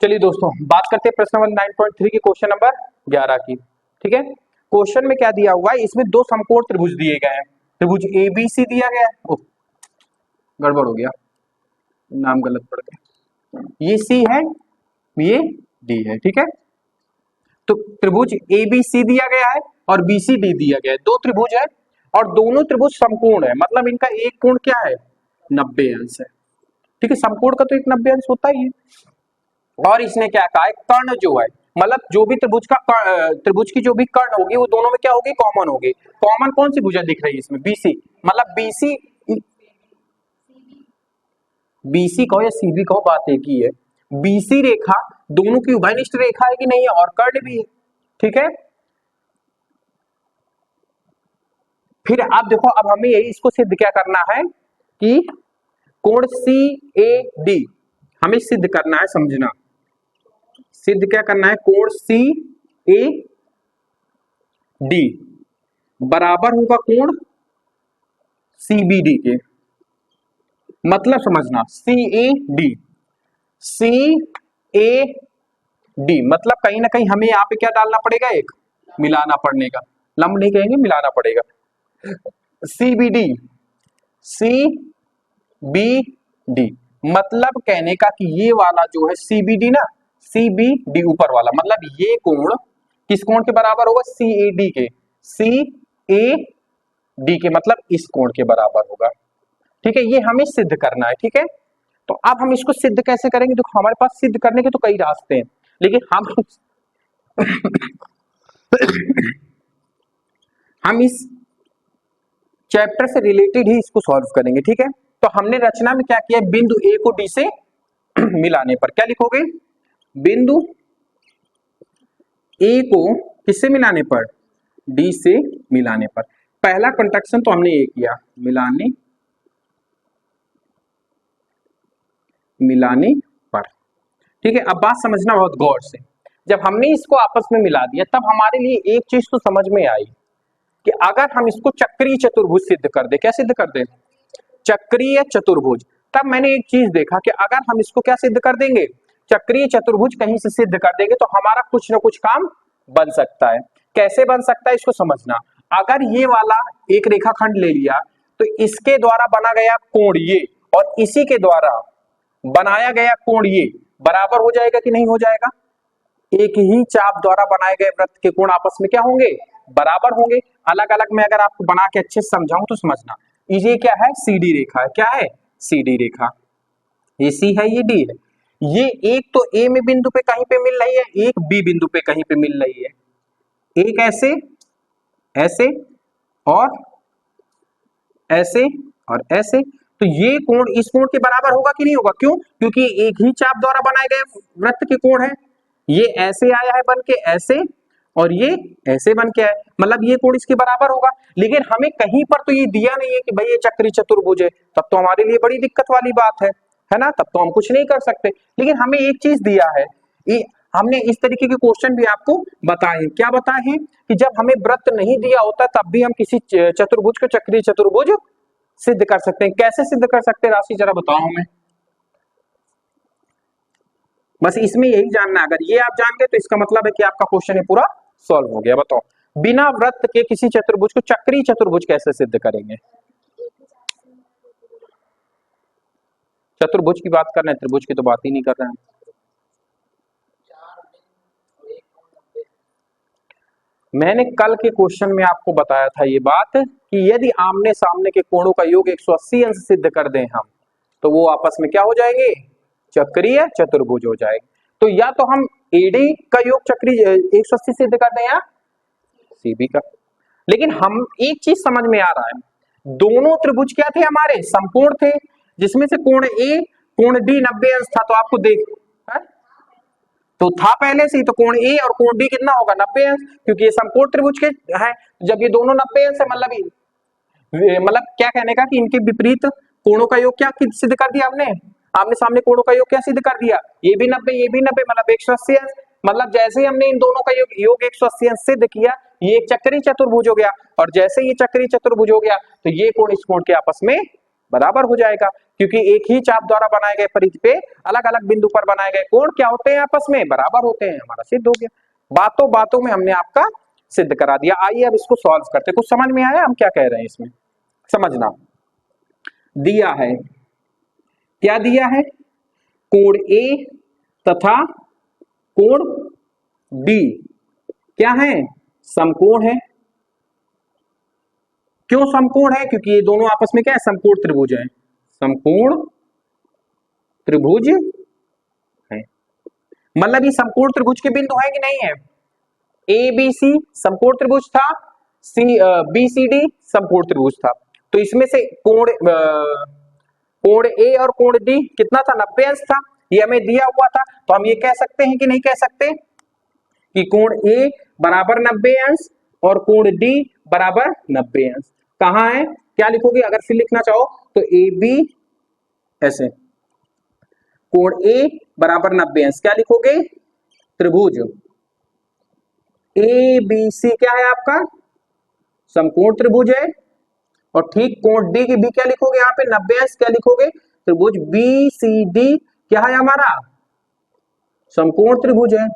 चलिए दोस्तों बात करते हैं प्रश्न नंबर 9.3 की क्वेश्चन नंबर 11 की। ठीक है, क्वेश्चन में क्या दिया हुआ है, इसमें दो समकोण त्रिभुज दिए गए हैं। त्रिभुज एबीसी दिया गया है, गड़बड़ हो गया, नाम गलत पड़ गया, ये सी है ये डी है। ठीक है, तो त्रिभुज एबीसी दिया गया है और बीसीडी दिया गया है, दो त्रिभुज है और दोनों त्रिभुज समकोण है, मतलब इनका एक कोण क्या है 90 अंश है। ठीक है, समकोण का तो एक 90 अंश होता ही है। और इसने क्या कहा है, कर्ण जो है मतलब जो भी त्रिभुज का त्रिभुज की जो भी कर्ण होगी वो दोनों में क्या होगी, कॉमन होगी। कॉमन कौन सी भुजा दिख रही है इसमें, बीसी, मतलब बीसी, बीसी कहो या सीबी कहो बात एक ही है। बीसी रेखा दोनों की उभयनिष्ठ रेखा है कि नहीं है, और कर्ण भी है। ठीक है, फिर आप देखो, अब हमें यही इसको सिद्ध क्या करना है कि कोण सी ए डी हमें सिद्ध करना है, समझना सिद्ध क्या करना है, कोण सी ए डी बराबर होगा कोण सीबीडी के, मतलब समझना सी ए डी मतलब कहीं ना कहीं हमें यहाँ पे क्या डालना पड़ेगा, एक मिलाना पड़ेगा, लंब नहीं कहेंगे मिलाना पड़ेगा। सीबीडी सीबीडी मतलब कहने का कि ये वाला जो है सीबीडी ना, सीबीडी ऊपर वाला, मतलब ये कोण किस कोण के बराबर होगा, सीएडी के, सीएडी के मतलब इस कोण के बराबर होगा। ठीक है, ये हमें सिद्ध करना है। ठीक है, तो अब हम इसको सिद्ध कैसे करेंगे, देखो हमारे पास सिद्ध करने के तो कई रास्ते हैं, लेकिन हम इस चैप्टर से रिलेटेड ही इसको सॉल्व करेंगे। ठीक है, तो हमने रचना में क्या किया, बिंदु ए को डी से मिलाने पर क्या लिखोगे, बिंदु ए को किससे मिलाने पर, डी से मिलाने पर। पहला कंस्ट्रक्शन तो हमने ये किया, मिलाने पर। ठीक है, अब बात समझना बहुत गौर से, जब हमने इसको आपस में मिला दिया तब हमारे लिए एक चीज तो समझ में आई कि अगर हम इसको चक्रीय चतुर्भुज सिद्ध कर दे, क्या सिद्ध कर दे, चक्रीय चतुर्भुज, तब मैंने एक चीज देखा कि अगर हम इसको क्या सिद्ध कर देंगे, चक्रीय चतुर्भुज कहीं से सिद्ध कर देंगे तो हमारा कुछ ना कुछ काम बन सकता है। कैसे बन सकता है इसको समझना, अगर ये वाला एक रेखाखंड ले लिया तो इसके द्वारा बना गया कोण ये और इसी के द्वारा बनाया गया कोण ये बराबर हो जाएगा कि नहीं हो जाएगा, एक ही चाप द्वारा बनाए गए वृत्त के कोण आपस में क्या होंगे, बराबर होंगे। अलग अलग में अगर आपको बना के अच्छे से समझाऊं तो समझना, ये क्या है, सीडी रेखा है, क्या है, सीडी रेखा, ये सी है ये डी है, ये एक तो ए में बिंदु पे कहीं पे मिल रही है, एक बी बिंदु पे कहीं पे मिल रही है, एक ऐसे ऐसे और ऐसे और ऐसे, तो ये कोण इस कोण के बराबर होगा कि नहीं होगा, क्यों, क्योंकि एक ही चाप द्वारा बनाए गए वृत्त के कोण है। ये ऐसे आया है बन के ऐसे और ये ऐसे बन के आया, मतलब ये कोण इसके बराबर होगा। लेकिन हमें कहीं पर तो ये दिया नहीं है कि भाई ये चक्रीय चतुर्भुज है, तब तो हमारे लिए बड़ी दिक्कत वाली बात है ना, तब तो हम कुछ नहीं कर सकते। लेकिन हमें एक चीज दिया है, ये हमने इस तरीके के क्वेश्चन भी आपको बताए हैं, क्या बताए हैं कि जब हमें वृत्त नहीं दिया होता तब भी हम किसी चतुर्भुज को चक्रीय चतुर्भुज सिद्ध कर सकते हैं। कैसे सिद्ध कर सकते हैं, राशि जरा बताओ हमें, बस इसमें यही जानना है। अगर ये आप जान गए तो इसका मतलब है कि आपका क्वेश्चन है पूरा सॉल्व हो गया। बताओ बिना वृत्त के किसी चतुर्भुज को चक्रीय चतुर्भुज कैसे सिद्ध करेंगे, चतुर्भुज की बात कर रहे हैं, त्रिभुज की तो बात ही नहीं कर रहे हैं। मैंने कल के क्वेश्चन में आपको बताया था ये बात कि यदि आमने सामने के कोणों का योग 180 अंश सिद्ध कर दें हम, तो वो आपस में क्या हो जाएंगे, चक्रीय चतुर्भुज हो जाएंगे। तो या तो हम एडी का योग चक्रीय 180 सिद्ध कर दें या सीबी का। लेकिन हम एक चीज समझ में आ रहा है, दोनों त्रिभुज क्या थे हमारे, समकोण थे, जिसमें से कोण ए कोण डी 90 अंश था। तो आपको देख तो था पहले से ही, तो कोण ए और कोण डी कितना होगा, 90 अंश, क्योंकि ये समकोण त्रिभुज के है। जब ये दोनों 90 अंश है, मतलब क्या कहने का कि इनके विपरीत कोणों का योग क्या सिद्ध कर दिया हमने, आमने सामने कोणों का योग क्या सिद्ध कर दिया, ये भी 90 ये भी 90, मतलब 180 अंश। मतलब जैसे ही हमने इन दोनों का योग 180 अंश सिद्ध किया, ये एक चक्रीय चतुर्भुज हो गया, और जैसे ये चक्रीय चतुर्भुज हो गया तो ये कोण इस कोण के आपस में बराबर हो जाएगा, क्योंकि एक ही चाप द्वारा बनाए गए परिधि पे अलग अलग बिंदु पर बनाए गए कोण क्या होते हैं, आपस में बराबर होते हैं। हमारा सिद्ध हो गया, बातों बातों में हमने आपका सिद्ध करा दिया। आइए अब इसको सॉल्व करते, कुछ समझ में आया हम क्या कह रहे हैं इसमें, समझना। दिया है, क्या दिया है, कोण ए तथा कोण डी क्या है, समकोण है। क्यों समकोण है, क्योंकि ये दोनों आपस में क्या है, समकोण त्रिभुज है, समकोण त्रिभुज है। मतलब ये समकोण त्रिभुज के बिंदु है कि नहीं है, ए बी सी समकोण त्रिभुज था, बी सी डी समकोण त्रिभुज था। तो इसमें से कोण ए और कोण डी कितना था, 90 अंश था, ये हमें दिया हुआ था। तो हम ये कह सकते हैं कि नहीं कह सकते कि कोण ए बराबर 90 अंश और कोण डी बराबर 90 अंश। कहाँ है, क्या लिखोगे, अगर फिर लिखना चाहो तो ए बी ऐसे, कोण ए बराबर 90 अंश क्या लिखोगे, त्रिभुज ए बी सी क्या है आपका, समकोण त्रिभुज है। और ठीक कोण डी की भी क्या लिखोगे, यहाँ पे 90 अंश क्या लिखोगे, त्रिभुज बी सी डी क्या है हमारा, समकोण त्रिभुज है।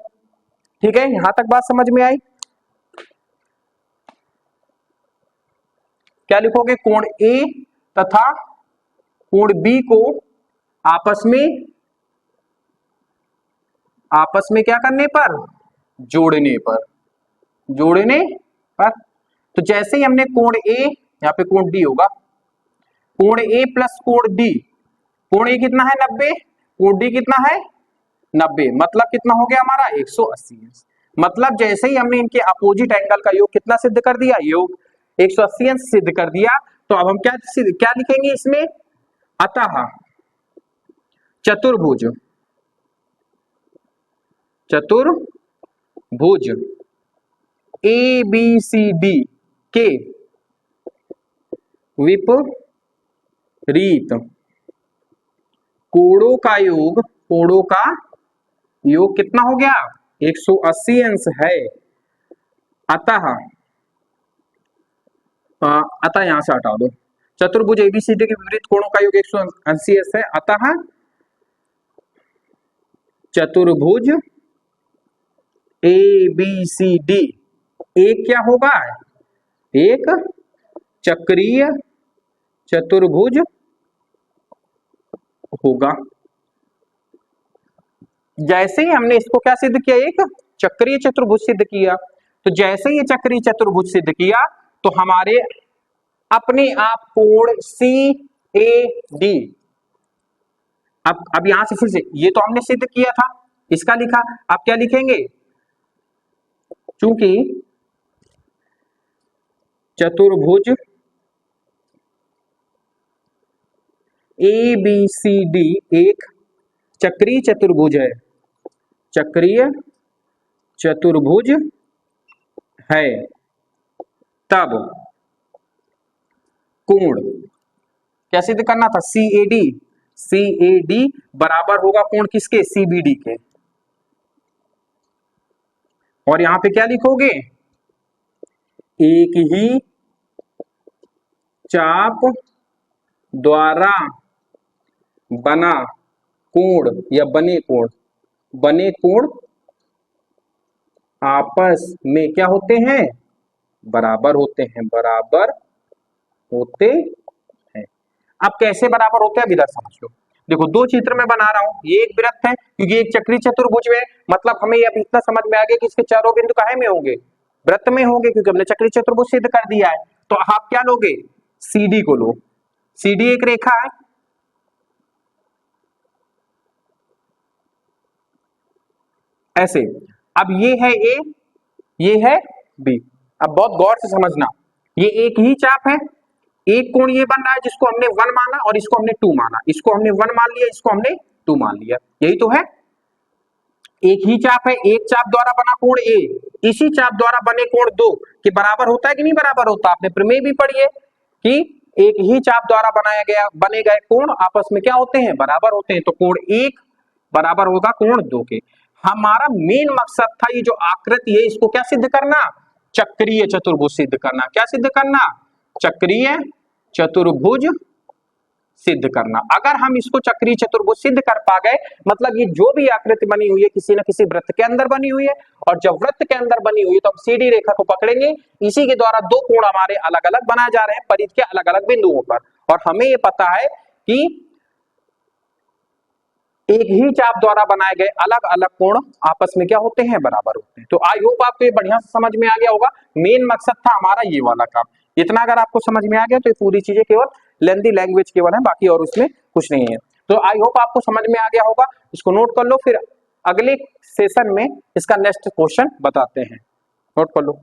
ठीक है, यहां तक बात समझ में आई। क्या लिखोगे, कोण ए तथा कोण बी को आपस में क्या करने पर, जोड़ने पर। तो जैसे ही हमने कोण ए, यहाँ पे कोण डी होगा, कोण ए प्लस कोण डी, कोण ए कितना है 90, कोण डी कितना है 90, मतलब कितना हो गया हमारा 180 अंश। मतलब जैसे ही हमने इनके अपोजिट एंगल का योग कितना सिद्ध कर दिया, योग 180 अंश सिद्ध कर दिया। तो अब हम क्या लिखेंगे इसमें, अतः चतुर्भुज ए बी सी डी के विपरीत कोणों का योग कितना हो गया, 180 अंश है। अतः यहां से हटा दो, चतुर्भुज एबीसीडी के विपरीत कोणों का योग 180 अंश है। अतः चतुर्भुज ए बी सी डी एक क्या होगा, एक चक्रीय चतुर्भुज होगा। जैसे ही हमने इसको क्या सिद्ध किया, एक चक्रीय चतुर्भुज सिद्ध किया। तो जैसे ही चक्रीय चतुर्भुज सिद्ध किया तो हमारे अपने आप कोण सी ए डी, अब यहां से फिर से, ये तो हमने सिद्ध किया था, इसका लिखा, अब क्या लिखेंगे, चूंकि चतुर्भुज ए बी सी डी एक चक्रीय चतुर्भुज है, चक्रीय चतुर्भुज है, तब कोण क्या सिद्ध करना था, सी ए डी बराबर होगा कोण किसके, सीबीडी के। और यहां पे क्या लिखोगे, एक ही चाप द्वारा बना कोण या बने कोण आपस में क्या होते हैं, बराबर होते हैं। अब कैसे बराबर होते हैं, अब इधर समझ लो। देखो दो चित्र में बना रहा हूं, ये एक वृत्त है क्योंकि एक चक्रीय चतुर्भुज में, मतलब हमें अब इतना समझ में आ गया कि इसके चारों बिंदु काहे में होंगे, वृत्त में होंगे, क्योंकि हमने चक्रीय चतुर्भुज सिद्ध कर दिया है। तो आप क्या लोगे, सीडी को लो, सीडी एक रेखा है, ऐसे। अब ये है ए, ये है बी। अब बहुत गौर से समझना, ये एक ही चाप है, एक कोण ये बन रहा है जिसको हमने 1 माना और इसको हमने 2 माना, इसको हमने 1 मान लिया, इसको हमने 2 मान लिया, यही तो है। एक ही चाप है, एक चाप द्वारा बना कोण ए, इसी चाप द्वारा बने कोण 2 के बराबर होता है कि नहीं बराबर होता, आपने प्रमेय भी पढ़ी है कि एक ही चाप द्वारा बने गए कोण आपस में क्या होते हैं, बराबर होते हैं। तो कोण 1 बराबर होगा कोण 2 के। हमारा मेन मकसद था ये जो आकृति है इसको क्या सिद्ध करना, चक्रीय चतुर्भुज सिद्ध करना। क्या सिद्ध करना, चक्रीय चतुर्भुज सिद्ध करना। अगर हम इसको चक्रीय चतुर्भुज सिद्ध कर पा गए, मतलब ये जो भी आकृति बनी हुई है किसी न किसी वृत्त के अंदर बनी हुई है, और जब वृत्त के अंदर बनी हुई है तो हम सीधी रेखा को पकड़ेंगे, इसी के द्वारा दो कोण हमारे अलग अलग बनाए जा रहे हैं परिधि के अलग अलग बिंदुओं पर, और हमें ये पता है कि एक ही चाप द्वारा बनाए गए अलग अलग कोण आपस में क्या होते हैं, बराबर होते हैं। तो आई होप आपको ये बढ़िया से समझ में आ गया होगा। मेन मकसद था हमारा ये वाला काम, इतना अगर आपको समझ में आ गया तो ये पूरी चीजें केवल लेंथी लैंग्वेज केवल है, बाकी और उसमें कुछ नहीं है। तो आई होप आपको समझ में आ गया होगा, इसको नोट कर लो, फिर अगले सेशन में इसका नेक्स्ट क्वेश्चन बताते हैं। नोट कर लो।